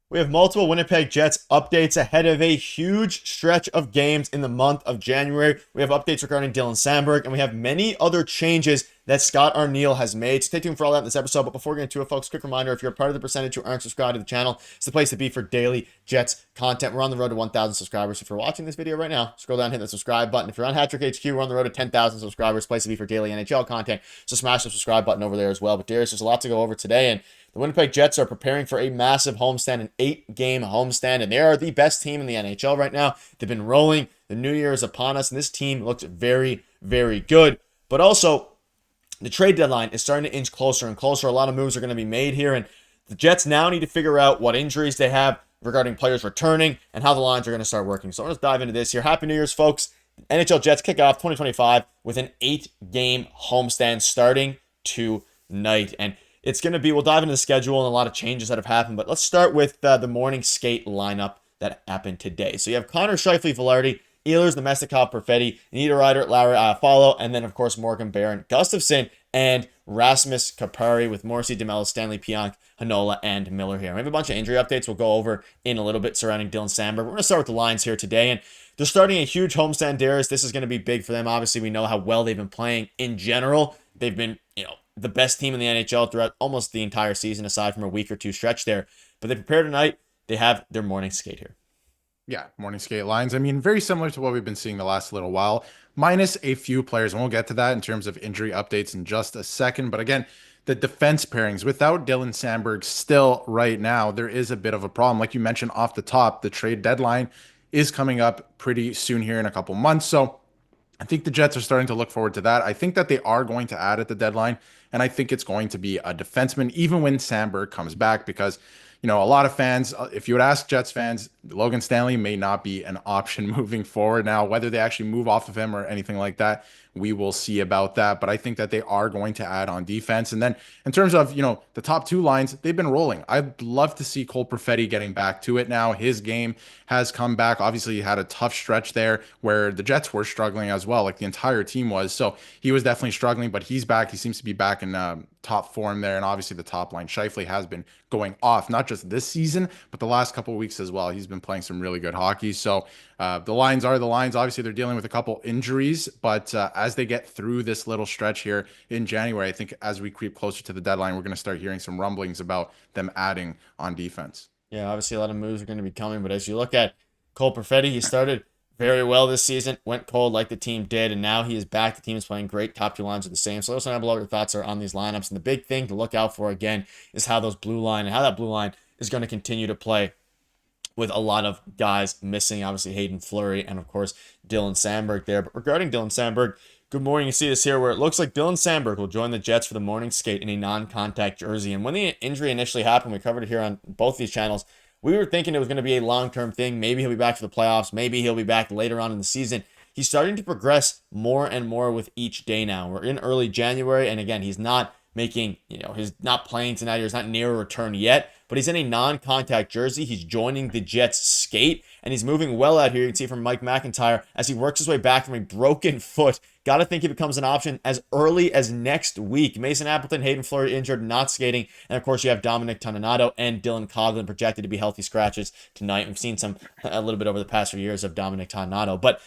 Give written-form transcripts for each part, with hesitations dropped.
We have multiple Winnipeg Jets updates ahead of a huge stretch of games in the month of January. We have updates regarding Dylan Samberg, and we have many other changes that Scott Arniel has made. Stay tuned for all that in this episode. But before we get into it, folks, quick reminder, if you're a part of the percentage who aren't subscribed to the channel, it's the place to be for daily Jets content. We're on the road to 1,000 subscribers. If you're watching this video right now, scroll down, hit the subscribe button. If you're on Hattrick HQ, we're on the road to 10,000 subscribers, place to be for daily NHL content. So smash the subscribe button over there as well. But Darius, there's a lot to go over today, and the Winnipeg Jets are preparing for a massive homestand, an 8-game homestand, and they are the best team in the NHL right now. They've been rolling. The new year is upon us, and this team looks very, very good. But also, the trade deadline is starting to inch closer and closer. A lot of moves are going to be made here, and the Jets now need to figure out what injuries they have regarding players returning and how the lines are going to start working. So let's dive into this here. Happy New Year's, folks. NHL Jets kick off 2025 with an 8-game homestand starting tonight. And it's going to be, we'll dive into the schedule and a lot of changes that have happened, but let's start with the morning skate lineup that happened today. So you have Connor Scheifele, Velarde, Ehlers, Nemestikov, Perfetti, Niederreiter, Larry Follow, and then, of course, Morgan Barron, Gustafsson, and Rasmus Kapari with Morrissey, DeMello, Stanley, Pionk, Hanola, and Miller here. We have a bunch of injury updates we'll go over in a little bit surrounding Dylan Samberg. We're going to start with the lines here today, and they're starting a huge homestand, Darius. This is going to be big for them. Obviously, we know how well they've been playing in general. They've been, the best team in the NHL throughout almost the entire season, aside from a week or two stretch there. But they prepare tonight. They have their morning skate here. Yeah, morning skate lines. I mean, very similar to what we've been seeing the last little while, minus a few players. And we'll get to that in terms of injury updates in just a second. But again, the defense pairings without Dylan Samberg still right now, there is a bit of a problem. Like you mentioned off the top, the trade deadline is coming up pretty soon here in a couple months. So I think the Jets are starting to look forward to that. I think that they are going to add at the deadline, and I think it's going to be a defenseman, even when Samberg comes back, because, a lot of fans, if you would ask Jets fans, Logan Stanley may not be an option moving forward. Now, whether they actually move off of him or anything like that, we will see about that. But I think that they are going to add on defense. And then in terms of, the top two lines, they've been rolling. I'd love to see Cole Perfetti getting back to it now. His game has come back. Obviously, he had a tough stretch there where the Jets were struggling as well, like the entire team was. So he was definitely struggling, but he's back. He seems to be back in top form there. And obviously the top line, Scheifele, has been going off, not just this season, but the last couple of weeks as well. He's been playing some really good hockey. So the lines are the lines. Obviously, they're dealing with a couple injuries, but as they get through this little stretch here in January, I think as we creep closer to the deadline, we're going to start hearing some rumblings about them adding on defense. Yeah, obviously a lot of moves are going to be coming, but as you look at Cole Perfetti, he started very well this season, went cold like the team did, and now he is back. The team is playing great. Top two lines are the same. So let us know below what your thoughts are on these lineups. And the big thing to look out for, again, is how that blue line is going to continue to play with a lot of guys missing. Obviously, Hayden Fleury and, of course, Dylan Samberg there. But regarding Dylan Samberg, good morning. You see this here where it looks like Dylan Samberg will join the Jets for the morning skate in a non-contact jersey. And when the injury initially happened, we covered it here on both these channels, we were thinking it was going to be a long-term thing. Maybe he'll be back for the playoffs. Maybe he'll be back later on in the season. He's starting to progress more and more with each day now. We're in early January, and again, he's not making, he's not playing tonight, or he's not near a return yet, but he's in a non-contact jersey. He's joining the Jets skate, and he's moving well out here. You can see from Mike McIntyre as he works his way back from a broken foot. Got to think he becomes an option as early as next week. Mason Appleton, Hayden Fleury injured, not skating. And, of course, you have Dominic Toninato and Dylan Coghlan projected to be healthy scratches tonight. We've seen a little bit over the past few years of Dominic Toninato. But,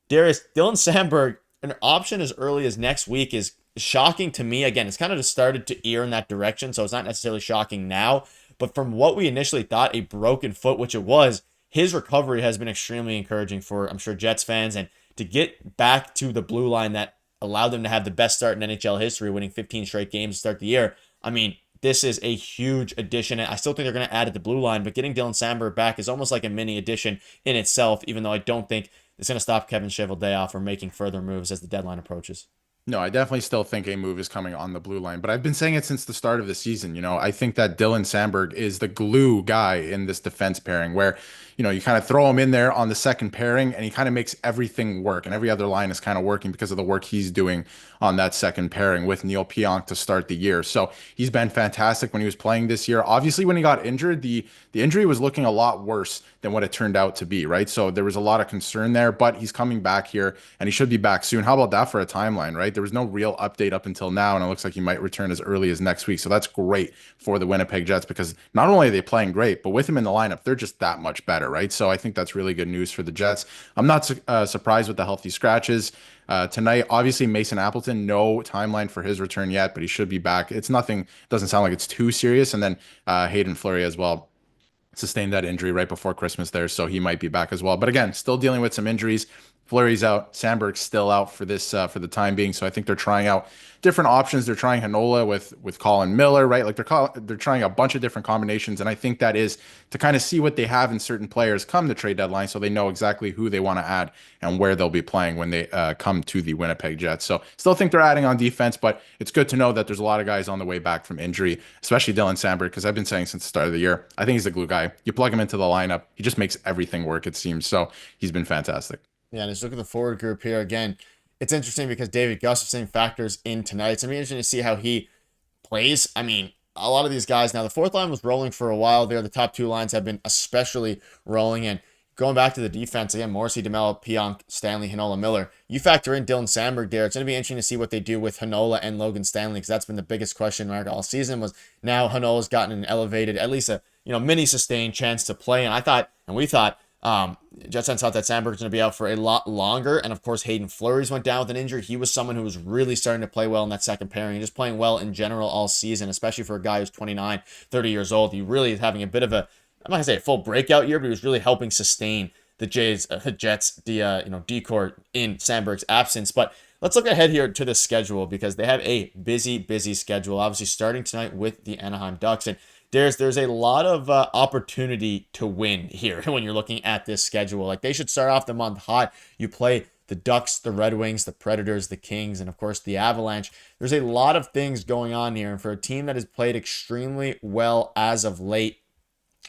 Darius, Dylan Samberg, an option as early as next week is shocking to me. Again, it's kind of just started to ear in that direction, so it's not necessarily shocking now. But from what we initially thought, a broken foot, which it was, his recovery has been extremely encouraging for, I'm sure, Jets fans. And to get back to the blue line that allowed them to have the best start in NHL history, winning 15 straight games to start the year, I mean, this is a huge addition. I still think they're going to add at the blue line, but getting Dylan Samberg back is almost like a mini addition in itself, even though I don't think it's going to stop Kevin Cheveldayoff from making further moves as the deadline approaches. No, I definitely still think a move is coming on the blue line, but I've been saying it since the start of the season. I think that Dylan Samberg is the glue guy in this defense pairing where, you kind of throw him in there on the second pairing and he kind of makes everything work, and every other line is kind of working because of the work he's doing on that second pairing with Neil Pionk to start the year. So he's been fantastic when he was playing this year. Obviously, when he got injured, the injury was looking a lot worse than what it turned out to be, right? So there was a lot of concern there, but he's coming back here and he should be back soon. How about that for a timeline, right? right? There was no real update up until now, and it looks like he might return as early as next week. So that's great for the Winnipeg Jets because not only are they playing great, but with him in the lineup, they're just that much better, right? So I think that's really good news for the Jets. I'm not surprised with the healthy scratches. Tonight, obviously, Mason Appleton, no timeline for his return yet, but he should be back. It's nothing, doesn't sound like it's too serious. And then Hayden Fleury as well sustained that injury right before Christmas there, so he might be back as well. But again, still dealing with some injuries. Fleury's out. Samberg's still out for this for the time being. So I think they're trying out different options. They're trying Hanola with Colin Miller, right? Like they're trying a bunch of different combinations, and I think that is to kind of see what they have in certain players come the trade deadline, so they know exactly who they want to add and where they'll be playing when they come to the Winnipeg Jets. So still think they're adding on defense, but it's good to know that there's a lot of guys on the way back from injury, especially Dylan Samberg, because I've been saying since the start of the year, I think he's the glue guy. You plug him into the lineup, he just makes everything work, it seems. So he's been fantastic. Yeah, and just look at the forward group here again. It's interesting because David Gustafson factors in tonight. It's going to be interesting to see how he plays. I mean, a lot of these guys now, the fourth line was rolling for a while there. The top two lines have been especially rolling. And going back to the defense, again, Morrissey, DeMello, Pionk, Stanley, Hanola, Miller. You factor in Dylan Samberg there. It's going to be interesting to see what they do with Hanola and Logan Stanley, because that's been the biggest question mark all season. Was now Hanola's gotten an elevated, at least a mini sustained chance to play. And we thought, Jets fans thought that Samberg was going to be out for a lot longer. And of course, Hayden Fleury's went down with an injury. He was someone who was really starting to play well in that second pairing, and just playing well in general all season, especially for a guy who's 29, 30 years old. He really is having a bit of a, I'm not going to say a full breakout year, but he was really helping sustain the Jets, decor in Samberg's absence. But let's look ahead here to the schedule, because they have a busy schedule. Obviously, starting tonight with the Anaheim Ducks. And there's a lot of opportunity to win here when you're looking at this schedule. Like, they should start off the month hot. You play the Ducks, the Red Wings, the Predators, the Kings, and of course the Avalanche. There's a lot of things going on here. And for a team that has played extremely well as of late,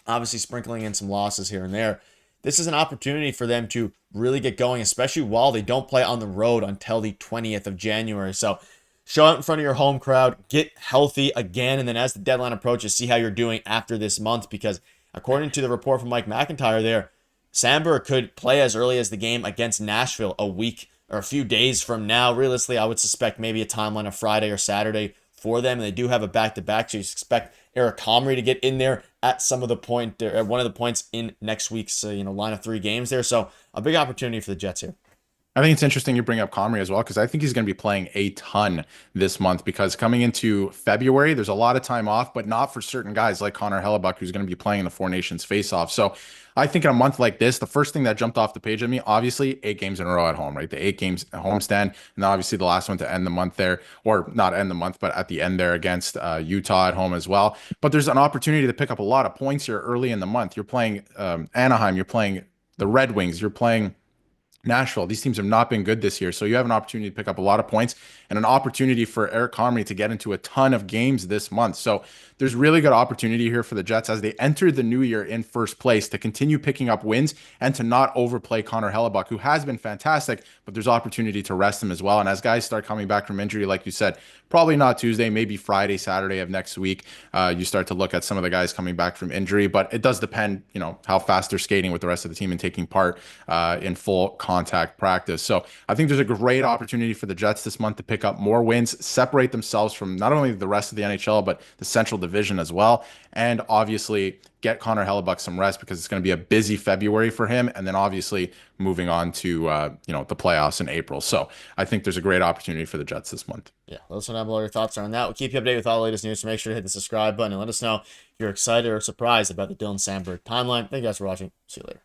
obviously sprinkling in some losses here and there, this is an opportunity for them to really get going, especially while they don't play on the road until the 20th of January. So show out in front of your home crowd, get healthy again, and then as the deadline approaches, see how you're doing after this month, because according to the report from Mike McIntyre there, Samberg could play as early as the game against Nashville a week or a few days from now. Realistically, I would suspect maybe a timeline of Friday or Saturday for them. And they do have a back-to-back, so you expect Eric Comrie to get in there at one of the points in next week's line of 3 games there. So a big opportunity for the Jets here. I think it's interesting you bring up Comrie as well, because I think he's going to be playing a ton this month, because coming into February, there's a lot of time off, but not for certain guys like Connor Hellebuyck, who's going to be playing in the Four Nations face-off. So I think in a month like this, the first thing that jumped off the page at me, obviously 8 games in a row at home, right? The 8 games at homestand, and then obviously the last one to end the month there, or not end the month, but at the end there against Utah at home as well. But there's an opportunity to pick up a lot of points here early in the month. You're playing Anaheim, you're playing the Red Wings, you're playing Nashville. These teams have not been good this year. So you have an opportunity to pick up a lot of points and an opportunity for Eric Comrie to get into a ton of games this month. So there's really good opportunity here for the Jets as they enter the new year in first place to continue picking up wins and to not overplay Connor Hellebuyck, who has been fantastic, but there's opportunity to rest him as well. And as guys start coming back from injury, like you said, probably not Tuesday, maybe Friday, Saturday of next week, you start to look at some of the guys coming back from injury, but it does depend, how fast they're skating with the rest of the team and taking part in full contact practice. So I think there's a great opportunity for the Jets this month to pick up more wins, separate themselves from not only the rest of the NHL, but the Central Division as well. And obviously get Connor Hellebuyck some rest, because it's going to be a busy February for him. And then obviously moving on to, the playoffs in April. So I think there's a great opportunity for the Jets this month. Yeah, let us know down below your thoughts are on that. We'll keep you updated with all the latest news, so make sure to hit the subscribe button and let us know if you're excited or surprised about the Dylan Samberg timeline. Thank you guys for watching. See you later.